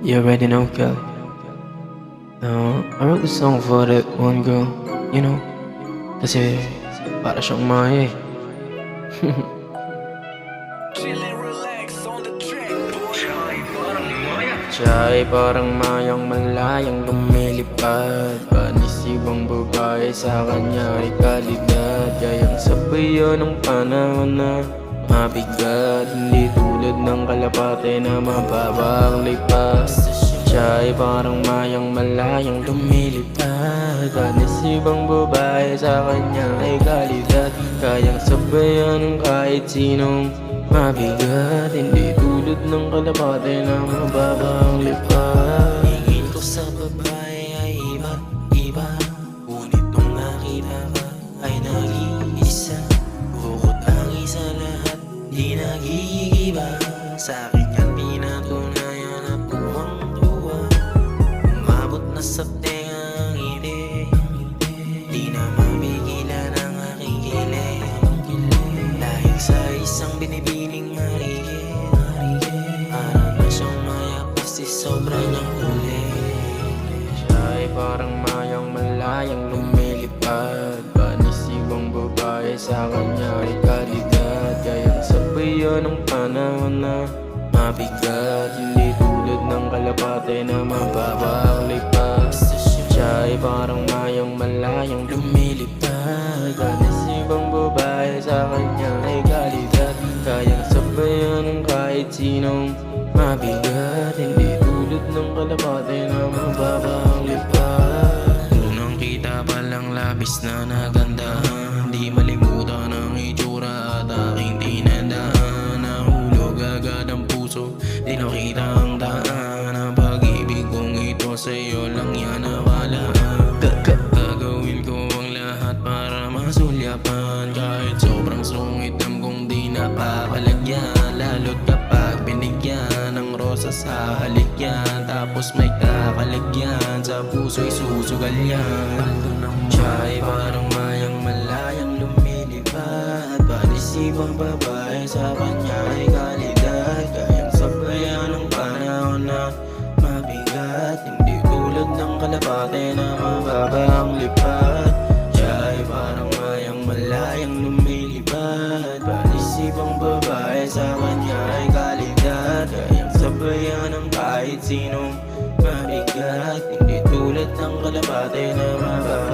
You already know, girl. Now, I wrote this song for that one girl, you know, kasi para siyang Maya eh. Siya ay parang mayang malayang lumilipad, panisibang babae sa kanya ay kalidad. Kayang sabayan ng panahon na mabigat, hindi tulad ng kalapate na mababa ang lipas. Siya ay parang mayang malayang lumilipad, panisibang babae sa kanya ay kalidad. Kayang sabayan ng kahit sinong mabigat, hindi tulad ng kalapate na mababa ang lipas. Hingin ko sa babae ay iba-iba, ngunit nung nakita ka ay nag-iisa. Bukod ang isa lahat, di nag-iiba. Sa akin yan pinatunayan na tuwang-tuwa. Umabot na sa tenga ang ngiti, di na mapigilan ang aking kilig. Dahil sa isang binibining marigit, para na siyang mayak kasi sobra niyang kulit. Siya ay parang mayang malayang lumilipad, panisibang babae sa kanya ay kalidad. Kayang sabayan ng panahon na mabigat, hindi tulad ng kalapate na mababa ang lipas. Siya ay parang mayang malayang lumilipad, panisibang babae sa kanya ay kalidad. Kayang sabayan ng kahit sinong mabigat, hindi tulad ng kalapate na mababa ang lipas. Unang kita pa lang labis na nagandahan, di malimutan ang itsura at aking tinandaan. Nahulog agad ang puso, di nakita ang daan. Ang pag-ibig kong ito sa'yo lang yan nawalaan. Gagawin ko ang lahat para masulyapan, kahit sobrang sungit ang kung di napapalagyan. Lalo't kapag binigyan ng rosa sa halik yan, tapos may kakalagyan sa puso'y susugal yan. Siya ay parang mayang malayang lumilipad, panisibang babae sa kanya ay kalidad. Kayang sabayan ng panahon na mabigat, hindi tulad ng kalapate na mababa ang lipad. Siya ay parang mayang malayang lumilipad, panisibang babae sa kanya ay kalidad. Kayang sabayan ng kahit sinong mabigat, hindi tulad ng kalapate na mababa